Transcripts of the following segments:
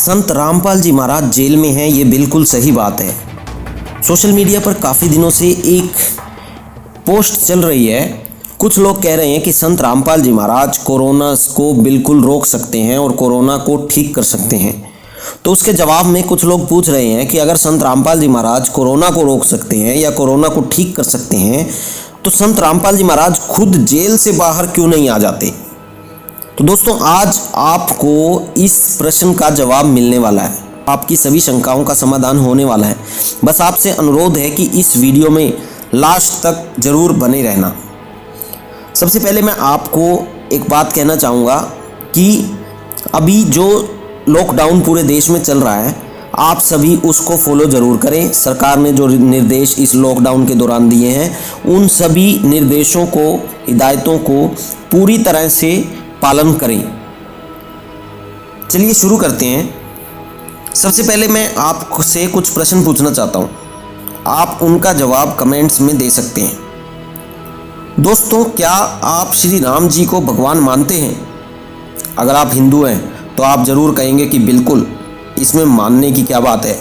संत रामपाल जी महाराज jail में हैं, ये बिल्कुल सही बात है। सोशल मीडिया पर काफ़ी दिनों से एक पोस्ट चल रही है। कुछ लोग कह रहे हैं कि संत रामपाल जी महाराज कोरोना को बिल्कुल रोक सकते हैं और कोरोना को ठीक कर सकते हैं। तो उसके जवाब में कुछ लोग पूछ रहे हैं कि अगर संत रामपाल जी महाराज कोरोना को रोक सकते हैं या कोरोना को ठीक कर सकते हैं तो संत रामपाल जी महाराज खुद जेल से बाहर क्यों नहीं आ जाते। तो दोस्तों, आज आपको इस प्रश्न का जवाब मिलने वाला है, आपकी सभी शंकाओं का समाधान होने वाला है। बस आपसे अनुरोध है कि इस वीडियो में लास्ट तक जरूर बने रहना। सबसे पहले मैं आपको एक बात कहना चाहूँगा कि अभी जो लॉकडाउन पूरे देश में चल रहा है, आप सभी उसको फॉलो ज़रूर करें। सरकार ने जो निर्देश इस लॉकडाउन के दौरान दिए हैं, उन सभी निर्देशों को, हिदायतों को पूरी तरह से पालन करें। चलिए शुरू करते हैं। सबसे पहले मैं आपसे कुछ प्रश्न पूछना चाहता हूँ, आप उनका जवाब कमेंट्स में दे सकते हैं। दोस्तों, क्या आप श्री राम जी को भगवान मानते हैं? अगर आप हिंदू हैं तो आप ज़रूर कहेंगे कि बिल्कुल, इसमें मानने की क्या बात है,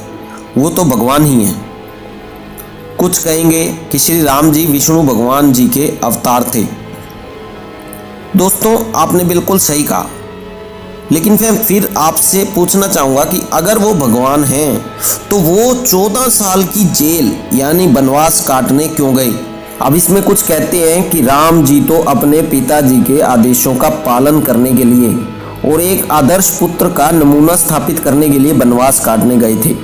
वो तो भगवान ही हैं। कुछ कहेंगे कि श्री राम जी विष्णु भगवान जी के अवतार थे। दोस्तों, आपने बिल्कुल सही कहा, लेकिन मैं फिर आपसे पूछना चाहूँगा कि अगर वो भगवान हैं तो वो 14 साल की जेल यानी वनवास काटने क्यों गए? अब इसमें कुछ कहते हैं कि राम जी तो अपने पिताजी के आदेशों का पालन करने के लिए और एक आदर्श पुत्र का नमूना स्थापित करने के लिए वनवास काटने गए थे।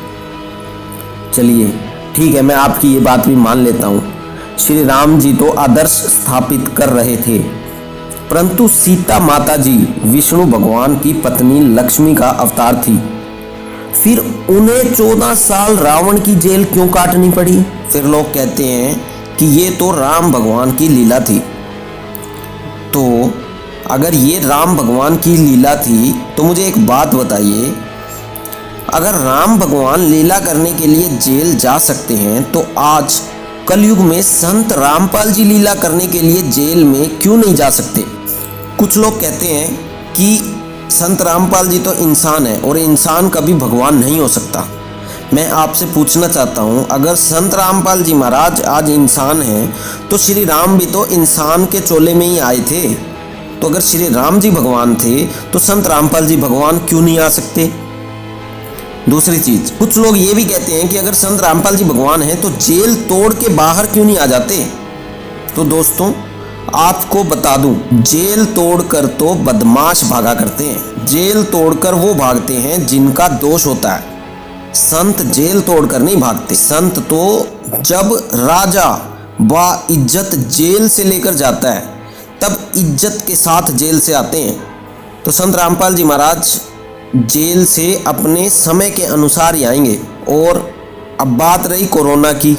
चलिए ठीक है, मैं आपकी ये बात भी मान लेता हूँ, श्री राम जी तो आदर्श स्थापित कर रहे थे, परंतु सीता माता जी विष्णु भगवान की पत्नी लक्ष्मी का अवतार थी। फिर उन्हें 14 साल रावण की जेल क्यों काटनी पड़ी? फिर लोग कहते हैं कि ये तो राम भगवान की लीला थी। तो अगर ये राम भगवान की लीला थी तो मुझे एक बात बताइए, अगर राम भगवान लीला करने के लिए जेल जा सकते हैं तो आज कलयुग में संत रामपाल जी लीला करने के लिए जेल में क्यों नहीं जा सकते? कुछ लोग कहते हैं कि संत रामपाल जी तो इंसान है और इंसान कभी भगवान नहीं हो सकता। मैं आपसे पूछना चाहता हूँ, अगर संत रामपाल जी महाराज आज इंसान हैं तो श्री राम भी तो इंसान के चोले में ही आए थे। तो अगर श्री राम जी भगवान थे तो संत रामपाल जी भगवान क्यों नहीं आ सकते? दूसरी चीज, कुछ लोग ये भी कहते हैं कि अगर संत रामपाल जी भगवान हैं तो जेल तोड़ के बाहर क्यों नहीं आ जाते? तो दोस्तों, आपको बता दूं, जेल तोड़कर तो बदमाश भागा करते हैं। जेल तोड़कर वो भागते हैं जिनका दोष होता है। संत जेल तोड़कर नहीं भागते। संत तो जब राजा व इज्जत जेल से लेकर जाता है तब इज्जत के साथ जेल से आते हैं। तो संत रामपाल जी महाराज जेल से अपने समय के अनुसार ही आएंगे। और अब बात रही कोरोना की,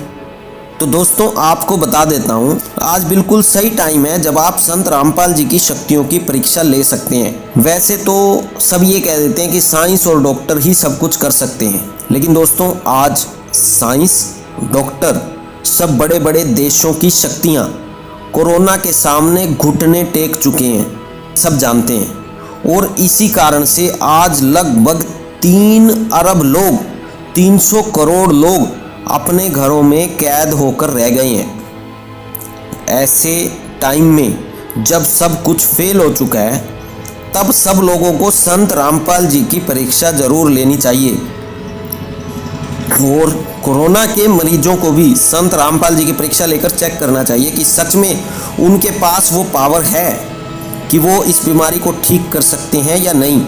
तो दोस्तों आपको बता देता हूँ, आज बिल्कुल सही टाइम है जब आप संत रामपाल जी की शक्तियों की परीक्षा ले सकते हैं। वैसे तो सब ये कह देते हैं कि साइंस और डॉक्टर ही सब कुछ कर सकते हैं, लेकिन दोस्तों आज साइंस, डॉक्टर, सब बड़े बड़े देशों की शक्तियाँ कोरोना के सामने घुटने टेक चुके हैं, सब जानते हैं। और इसी कारण से आज लगभग 3 अरब लोग, 300 करोड़ लोग अपने घरों में कैद होकर रह गए हैं। ऐसे टाइम में जब सब कुछ फेल हो चुका है, तब सब लोगों को संत रामपाल जी की परीक्षा जरूर लेनी चाहिए और कोरोना के मरीजों को भी संत रामपाल जी की परीक्षा लेकर चेक करना चाहिए कि सच में उनके पास वो पावर है कि वो इस बीमारी को ठीक कर सकते हैं या नहीं।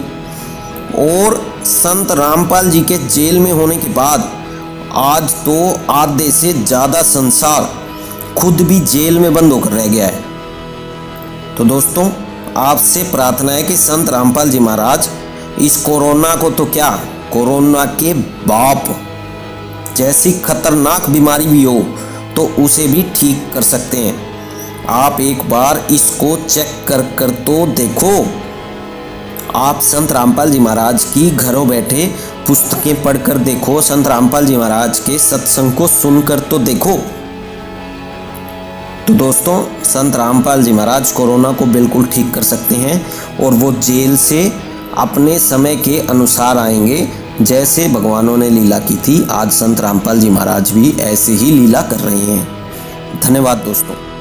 और संत रामपाल जी के जेल में होने के बाद आज तो आधे से ज़्यादा संसार खुद भी जेल में बंद होकर रह गया है। तो दोस्तों, आपसे प्रार्थना है कि संत रामपाल जी महाराज इस कोरोना को तो क्या, कोरोना के बाप जैसी खतरनाक बीमारी भी हो तो उसे भी ठीक कर सकते हैं। आप एक बार इसको चेक कर तो देखो। आप संत रामपाल जी महाराज की घरों बैठे पुस्तकें पढ़कर देखो, संत रामपाल जी महाराज के सत्संग को सुनकर तो देखो। तो दोस्तों, संत रामपाल जी महाराज कोरोना को बिल्कुल ठीक कर सकते हैं और वो जेल से अपने समय के अनुसार आएंगे जैसे भगवानों ने लीला की थी, आज संत रामपाल जी महाराज भी ऐसे ही लीला कर रहे हैं। धन्यवाद दोस्तों।